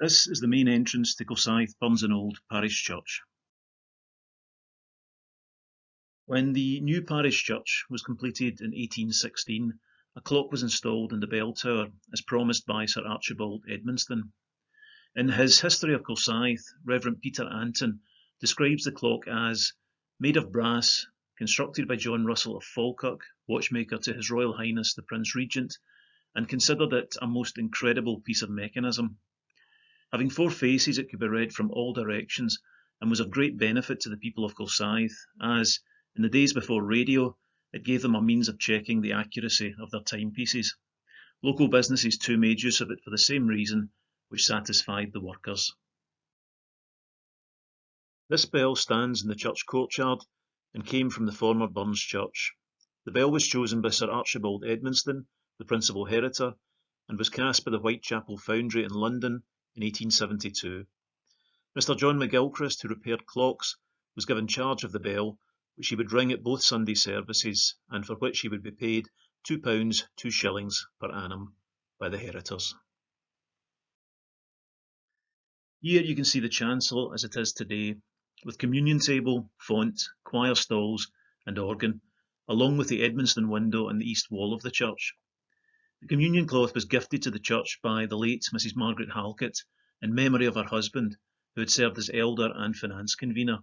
This is the main entrance to Kilsyth, Burns and Old Parish Church. When the new parish church was completed in 1816, a clock was installed in the bell tower, as promised by Sir Archibald Edmonstone. In his History of Kilsyth, Reverend Peter Anton describes the clock as made of brass, constructed by John Russell of Falkirk, watchmaker to His Royal Highness the Prince Regent, and considered it a most incredible piece of mechanism. Having four faces, it could be read from all directions and was of great benefit to the people of Kilsyth, as, in the days before radio, it gave them a means of checking the accuracy of their timepieces. Local businesses too made use of it for the same reason, which satisfied the workers. This bell stands in the church courtyard and came from the former Burns Church. The bell was chosen by Sir Archibald Edmonstone, the principal heritor, and was cast by the Whitechapel Foundry in London in 1872. Mr. John McGilchrist, who repaired clocks, was given charge of the bell, which he would ring at both Sunday services, and for which he would be paid £2 2 per annum by the heritors. Here you can see the chancel as it is today, with communion table, font, choir stalls and organ, along with the Edmonstone window on the east wall of the church. The communion cloth was gifted to the church by the late Mrs. Margaret Halkett in memory of her husband, who had served as elder and finance convener.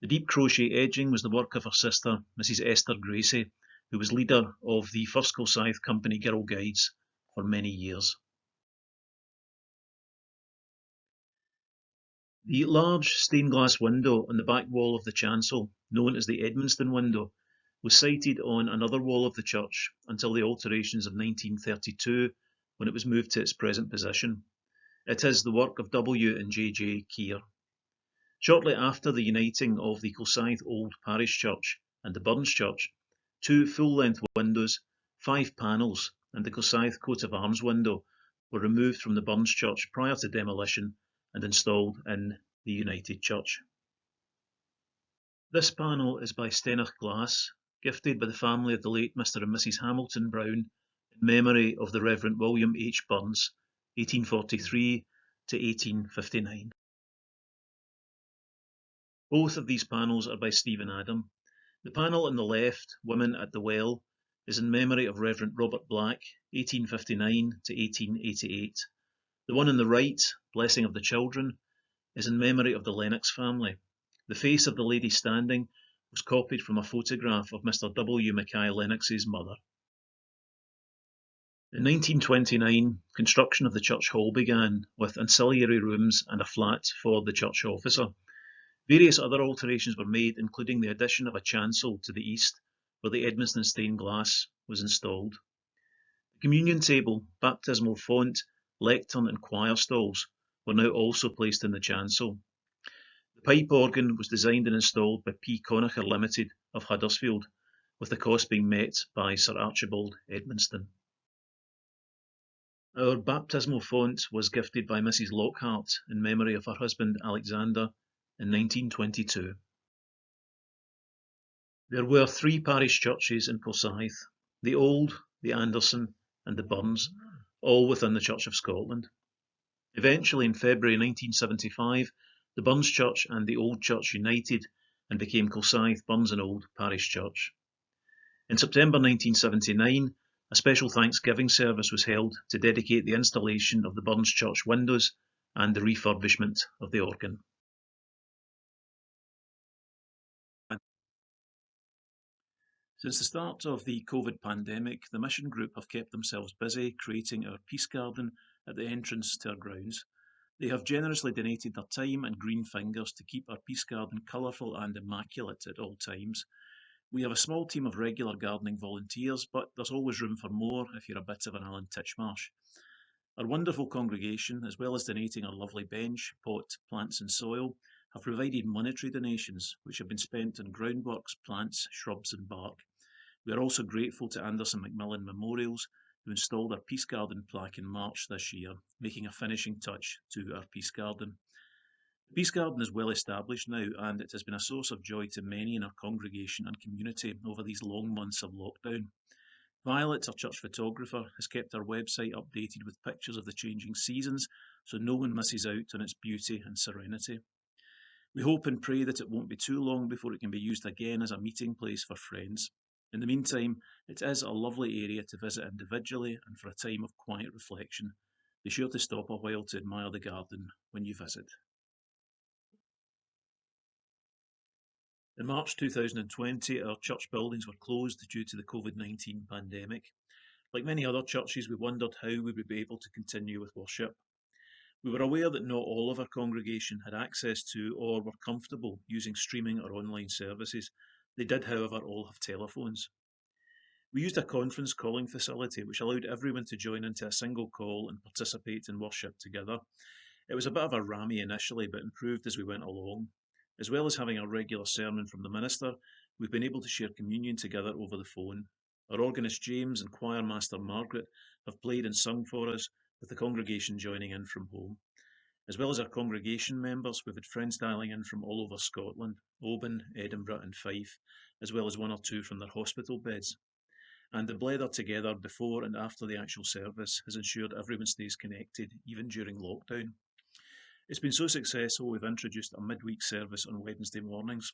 The deep crochet edging was the work of her sister, Mrs. Esther Gracie, who was leader of the First Kilsyth Company Girl Guides for many years. The large stained glass window on the back wall of the chancel, known as the Edmonstone window, was sited on another wall of the church until the alterations of 1932, when it was moved to its present position. It is the work of W. and J. Keir. Shortly after the uniting of the Kilsyth Old Parish Church and the Burns Church, two full-length windows, 5 panels, and the Kilsyth coat of arms window were removed from the Burns Church prior to demolition and installed in the united church. This panel is by Stennach glass, gifted by the family of the late Mr. and Mrs. Hamilton Brown in memory of the Reverend William H. Burns, 1843 to 1859. Both of these panels are by Stephen Adam. The panel on the left, Women at the Well, is in memory of Reverend Robert Black, 1859 to 1888. The one on the right, Blessing of the Children, is in memory of the Lennox family. The face of the lady standing was copied from a photograph of Mr. W. Mackay Lennox's mother. In 1929, construction of the church hall began, with ancillary rooms and a flat for the church officer. Various other alterations were made, including the addition of a chancel to the east, where the Edmonstone stained glass was installed. The communion table, baptismal font, lectern and choir stalls were now also placed in the chancel. The pipe organ was designed and installed by P. Conacher Limited of Huddersfield, with the cost being met by Sir Archibald Edmonstone. Our baptismal font was gifted by Mrs. Lockhart in memory of her husband Alexander in 1922. There were 3 parish churches in Kilsyth, the Old, the Anderson and the Burns, all within the Church of Scotland. Eventually, in February 1975, the Burns Church and the Old Church united and became Kilsyth, Burns and Old Parish Church. In September 1979, a special Thanksgiving service was held to dedicate the installation of the Burns Church windows and the refurbishment of the organ. Since the start of the COVID pandemic, the mission group have kept themselves busy creating our Peace Garden at the entrance to our grounds. They have generously donated their time and green fingers to keep our Peace Garden colourful and immaculate at all times. We have a small team of regular gardening volunteers, but there's always room for more if you're a bit of an Alan Titchmarsh. Our wonderful congregation, as well as donating our lovely bench, pot, plants and soil, have provided monetary donations which have been spent on groundworks, plants, shrubs and bark. We are also grateful to Anderson Macmillan Memorials, who installed our Peace Garden plaque in March this year, making a finishing touch to our Peace Garden. The Peace Garden is well established now, and it has been a source of joy to many in our congregation and community over these long months of lockdown. Violet, our church photographer, has kept our website updated with pictures of the changing seasons so no one misses out on its beauty and serenity. We hope and pray that it won't be too long before it can be used again as a meeting place for friends. In the meantime, it is a lovely area to visit individually and for a time of quiet reflection. Be sure to stop a while to admire the garden when you visit. In March 2020, our church buildings were closed due to the COVID-19 pandemic. Like many other churches, we wondered how we would be able to continue with worship. We were aware that not all of our congregation had access to or were comfortable using streaming or online services. They did, however, all have telephones. We used a conference calling facility which allowed everyone to join into a single call and participate in worship together. It was a bit of a rammy initially, but improved as we went along. As well as having a regular sermon from the minister, we've been able to share communion together over the phone. Our organist James and choir master Margaret have played and sung for us, with the congregation joining in from home. As well as our congregation members, we've had friends dialing in from all over Scotland, Oban, Edinburgh and Fife, as well as one or two from their hospital beds. And the blether together before and after the actual service has ensured everyone stays connected, even during lockdown. It's been so successful, we've introduced a midweek service on Wednesday mornings.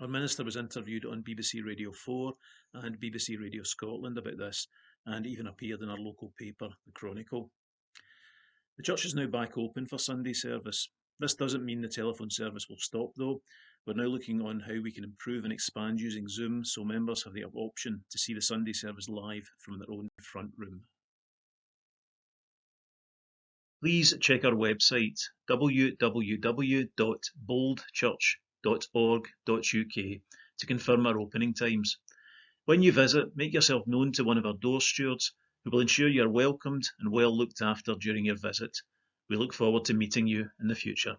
Our minister was interviewed on BBC Radio 4 and BBC Radio Scotland about this, and even appeared in our local paper, The Chronicle. The church is now back open for Sunday service. This doesn't mean the telephone service will stop though. We're now looking on how we can improve and expand using Zoom so members have the option to see the Sunday service live from their own front room. Please check our website www.boldchurch.org.uk to confirm our opening times. When you visit, make yourself known to one of our door stewards who will ensure you are welcomed and well looked after during your visit. We look forward to meeting you in the future.